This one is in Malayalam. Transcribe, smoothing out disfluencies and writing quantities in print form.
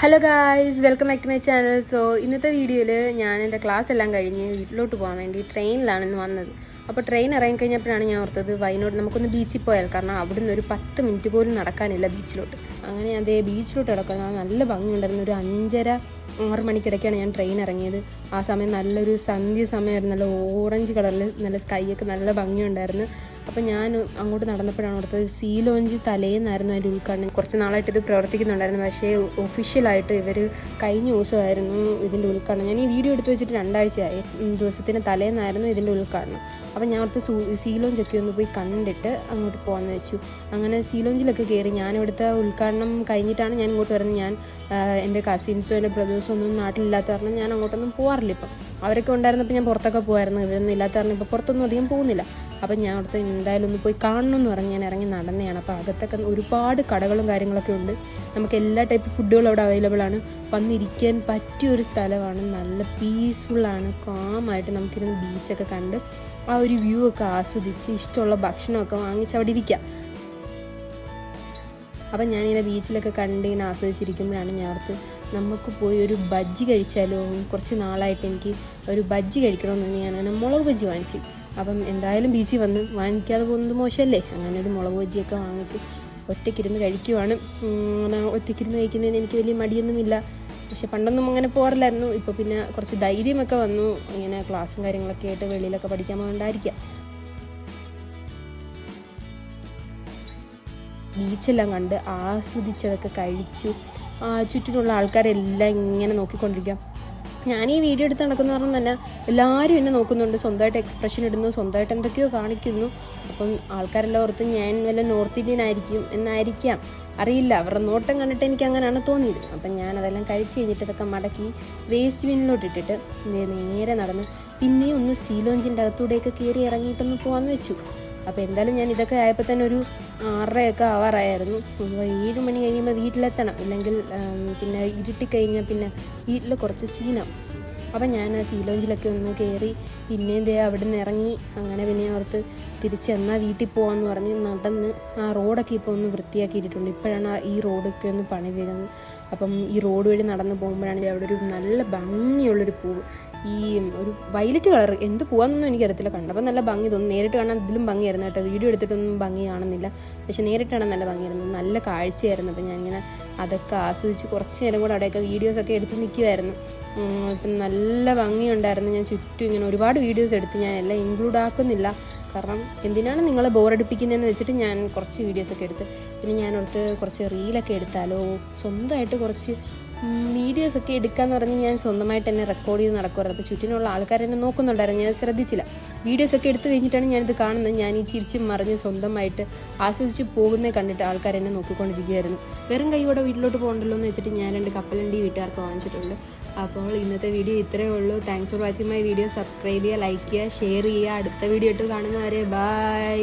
Hello guys, welcome back to my channel. So ഇന്നത്തെ വീഡിയോയിൽ ഞാൻ എൻ്റെ ക്ലാസ് എല്ലാം കഴിഞ്ഞ് വീട്ടിലോട്ട് പോകാൻ വേണ്ടി ട്രെയിനിലാണ് ഇന്ന് വന്നത്. അപ്പോൾ ട്രെയിൻ ഇറങ്ങിക്കഴിഞ്ഞപ്പോഴാണ് ഞാൻ ഓർത്തത് വയനാട് നമുക്കൊന്ന് ബീച്ചിൽ പോയാൽ, കാരണം അവിടുന്ന് ഒരു 10 മിനിറ്റ് പോലും നടക്കാനില്ല ബീച്ചിലോട്ട്. അങ്ങനെ അതേ ബീച്ചിലോട്ട് കിടക്കണം. നല്ല ഭംഗിയുണ്ടായിരുന്നു. ഒരു 5:30-6 മണിക്കിടയ്ക്കാണ് ഞാൻ ട്രെയിൻ ഇറങ്ങിയത്. ആ സമയം നല്ലൊരു സന്ധ്യ സമയമായിരുന്നു. നല്ല ഓറഞ്ച് കളറിൽ നല്ല സ്കൈയൊക്കെ നല്ല ഭംഗിയുണ്ടായിരുന്നു. അപ്പോൾ ഞാൻ അങ്ങോട്ട് നടന്നപ്പോഴാണ് ഓർത്തത് സീ ലോഞ്ച് തലേന്നായിരുന്നു അതിൻ്റെ ഉദ്ഘാടനം. കുറച്ച് നാളായിട്ട് ഇത് പ്രവർത്തിക്കുന്നുണ്ടായിരുന്നു, പക്ഷേ ഒഫീഷ്യലായിട്ട് ഇവർ കഴിഞ്ഞ ദിവസമായിരുന്നു ഇതിൻ്റെ ഉദ്ഘാടനം. ഞാൻ ഈ വീഡിയോ എടുത്ത് വെച്ചിട്ട് 2 ആഴ്ചയായി. ദിവസത്തിന് തലേന്നായിരുന്നു ഇതിൻ്റെ ഉദ്ഘാടനം. അപ്പോൾ ഞാൻ ഓർത്ത് സീ ലോഞ്ചൊക്കെ ഒന്ന് പോയി കണ്ടിട്ട് അങ്ങോട്ട് പോകാമെന്ന് വെച്ചു. അങ്ങനെ സീ ലോഞ്ചിലൊക്കെ കയറി. ഞാനിവിടുത്തെ ഉദ്ഘാടനം കഴിഞ്ഞിട്ടാണ് ഞാൻ ഇങ്ങോട്ട് വരുന്നത്. ഞാൻ എൻ്റെ കസിൻസും എൻ്റെ ബ്രദേഴ്സും ഒന്നും നാട്ടിലില്ലാത്ത കാരണം ഞാൻ അങ്ങോട്ടൊന്നും പോകാറില്ല. ഇപ്പം അവരൊക്കെ ഉണ്ടായിരുന്നപ്പോൾ ഞാൻ പുറത്തൊക്കെ പോകായിരുന്നു. ഇവരൊന്നും ഇല്ലാത്ത കാരണം ഇപ്പോൾ പുറത്തൊന്നും അധികം പോകുന്നില്ല. അപ്പം ഞാൻ അവിടുത്തെ എന്തായാലും ഒന്ന് പോയി കാണണമെന്ന് പറഞ്ഞ് ഞാൻ ഇറങ്ങി നടന്നതാണ്. അപ്പോൾ അകത്തൊക്കെ ഒരുപാട് കടകളും കാര്യങ്ങളൊക്കെ ഉണ്ട്. നമുക്ക് എല്ലാ ടൈപ്പ് ഫുഡുകളും അവിടെ അവൈലബിൾ ആണ്. വന്നിരിക്കാൻ പറ്റിയൊരു സ്ഥലമാണ്. നല്ല പീസ്ഫുള്ളാണ്. കാമായിട്ട് നമുക്കിരുന്ന് ബീച്ചൊക്കെ കണ്ട് ആ ഒരു വ്യൂ ഒക്കെ ആസ്വദിച്ച് ഇഷ്ടമുള്ള ഭക്ഷണമൊക്കെ വാങ്ങിച്ച് അവിടെ ഇരിക്കാം. അപ്പം ഞാനിങ്ങനെ ബീച്ചിലൊക്കെ കണ്ട് ഇങ്ങനെ ആസ്വദിച്ചിരിക്കുമ്പോഴാണ് ഞാൻ ഓർത്ത് നമുക്ക് പോയി ഒരു ബജ്ജി കഴിച്ചാലോ. കുറച്ച് നാളായിട്ട് എനിക്ക് ഒരു ബജ്ജി കഴിക്കണമെന്ന് ഞാനങ്ങനെ മുളക് ബജ്ജി വാങ്ങിച്ചു. അപ്പം എന്തായാലും ബീച്ചിൽ വന്ന് വാങ്ങിക്കാതെ പോകുന്നത് മോശമല്ലേ. അങ്ങനെ ഒരു മുളക് ബജ്ജിയൊക്കെ വാങ്ങിച്ച് ഒറ്റയ്ക്കിരുന്ന് കഴിക്കുവാണ്. അങ്ങനെ ഒറ്റയ്ക്കിരുന്ന് കഴിക്കുന്നതിന് എനിക്ക് വലിയ മടിയൊന്നുമില്ല. പക്ഷെ പണ്ടൊന്നും അങ്ങനെ പോകാറില്ലായിരുന്നു. ഇപ്പോൾ പിന്നെ കുറച്ച് ധൈര്യമൊക്കെ വന്നു. ഇങ്ങനെ ക്ലാസ്സും കാര്യങ്ങളൊക്കെ ആയിട്ട് വെളിയിലൊക്കെ പഠിക്കാൻ പോകണ്ടായിരിക്കാം. ബീച്ചെല്ലാം കണ്ട് ആസ്വദിച്ചതൊക്കെ കഴിച്ചു. ചുറ്റിനുള്ള ആൾക്കാരെല്ലാം ഇങ്ങനെ നോക്കിക്കൊണ്ടിരിക്കാം. ഞാൻ ഈ വീഡിയോ എടുത്ത് നടക്കുന്ന പറഞ്ഞാൽ തന്നെ എല്ലാവരും എന്നെ നോക്കുന്നുണ്ട്. സ്വന്തമായിട്ട് എക്സ്പ്രഷൻ ഇടുന്നു, സ്വന്തമായിട്ട് എന്തൊക്കെയോ കാണിക്കുന്നു. അപ്പം ആൾക്കാരെല്ലാം ഓർത്ത് ഞാൻ വല്ല നോർത്ത് ഇന്ത്യൻ ആയിരിക്കും എന്നായിരിക്കാം, അറിയില്ല. അവരുടെ നോട്ടം കണ്ടിട്ട് എനിക്ക് അങ്ങനെയാണ് തോന്നിയത്. അപ്പം ഞാൻ അതെല്ലാം കഴിച്ച് കഴിഞ്ഞിട്ട് ഇതൊക്കെ മടക്കി വേസ്റ്റ് ബിന്നിലോട്ട് ഇട്ടിട്ട് നേരെ നടന്ന് പിന്നെയും ഒന്ന് സീ ലോഞ്ചിൻ്റെ അകത്തൂടെയൊക്കെ കയറി ഇറങ്ങിയിട്ടൊന്ന് പോകാമെന്ന് വെച്ചു. അപ്പോൾ എന്തായാലും ഞാൻ ഇതൊക്കെ ആയപ്പോൾ തന്നെ ഒരു 6:30 ആവാറായിരുന്നു. 7 മണി കഴിയുമ്പോൾ വീട്ടിലെത്തണം, ഇല്ലെങ്കിൽ പിന്നെ ഇരുട്ടിക്കഴിഞ്ഞാൽ പിന്നെ വീട്ടിൽ കുറച്ച് സീനാവും. അപ്പം ഞാൻ ആ സീ ലോഞ്ചിലൊക്കെ ഒന്ന് കയറി പിന്നെയും അവിടെ നിന്ന് ഇറങ്ങി. അങ്ങനെ പിന്നെ ഓർത്ത് തിരിച്ച് എന്നാൽ വീട്ടിൽ പോകാമെന്ന് പറഞ്ഞ് നടന്ന് ആ റോഡൊക്കെ ഇപ്പോൾ ഒന്ന് വൃത്തിയാക്കിയിട്ടുണ്ട്. ഇപ്പോഴാണ് ഈ റോഡൊക്കെ ഒന്ന് പണി തീരുന്നത്. അപ്പം ഈ റോഡ് വഴി നടന്ന് പോകുമ്പോഴാണ് അവിടെ ഒരു നല്ല ഭംഗിയുള്ളൊരു പൂവ്, ഈ ഒരു വയലറ്റ് കളർ, എന്ത് പോകാമെന്നൊന്നും എനിക്കറിയത്തില്ല. കണ്ടപ്പോൾ നല്ല ഭംഗി തോന്നുന്നു. നേരിട്ട് കാണാൻ ഇതിലും ഭംഗിയായിരുന്നു കേട്ടോ. വീഡിയോ എടുത്തിട്ടൊന്നും ഭംഗി കാണുന്നില്ല, പക്ഷെ നേരിട്ട് കാണാൻ നല്ല ഭംഗിയായിരുന്നു. നല്ല കാഴ്ചയായിരുന്നു. അപ്പം ഞാനിങ്ങനെ അതൊക്കെ ആസ്വദിച്ച് കുറച്ച് നേരം കൂടെ അവിടെയൊക്കെ വീഡിയോസൊക്കെ എടുത്ത് നിൽക്കുമായിരുന്നു. ഇപ്പം നല്ല ഭംഗിയുണ്ടായിരുന്നു. ഞാൻ ചുറ്റും ഇങ്ങനെ ഒരുപാട് വീഡിയോസ് എടുത്ത് ഞാൻ എല്ലാം ഇൻക്ലൂഡ് ആക്കുന്നില്ല, കാരണം എന്തിനാണ് നിങ്ങളെ ബോറടിപ്പിക്കുന്നതെന്ന് വെച്ചിട്ട് ഞാൻ കുറച്ച് വീഡിയോസൊക്കെ എടുത്ത്. പിന്നെ ഞാനടുത്ത് കുറച്ച് റീലൊക്കെ എടുത്താലോ, സ്വന്തമായിട്ട് കുറച്ച് വീഡിയോസൊക്കെ എടുക്കാമെന്ന് പറഞ്ഞ് ഞാൻ സ്വന്തമായിട്ട് തന്നെ റെക്കോർഡ് ചെയ്ത് നടക്കുമായിരുന്നു. അപ്പോൾ ചുറ്റിനുള്ള ആൾക്കാരെന്നെ നോക്കുന്നുണ്ടായിരുന്നു, ഞാൻ ശ്രദ്ധിച്ചില്ല. വീഡിയോസൊക്കെ എടുത്തു കഴിഞ്ഞിട്ടാണ് ഞാനിത് കാണുന്നത്. ഞാൻ ഈ ചിരിച്ച് മറിഞ്ഞ് സ്വന്തമായിട്ട് ആസ്വദിച്ച് പോകുന്നത് കണ്ടിട്ട് ആൾക്കാരെന്നെ നോക്കിക്കൊണ്ടിരിക്കുകയായിരുന്നു. വെറും കൈയോടെ വീട്ടിലോട്ട് പോകണ്ടല്ലോ എന്ന് വെച്ചിട്ട് ഞാൻ 2 കപ്പലണ്ടി വീട്ടുകാർക്ക് വാങ്ങിച്ചിട്ടുണ്ട്. അപ്പോൾ ഇന്നത്തെ വീഡിയോ ഇത്രയേ ഉള്ളൂ. Thanks for watching my video. Subscribe ചെയ്യുക, ലൈക്ക് ചെയ്യുക, ഷെയർ ചെയ്യുക. അടുത്ത വീഡിയോ ഇട്ട് കാണുന്നവരെ ബൈ.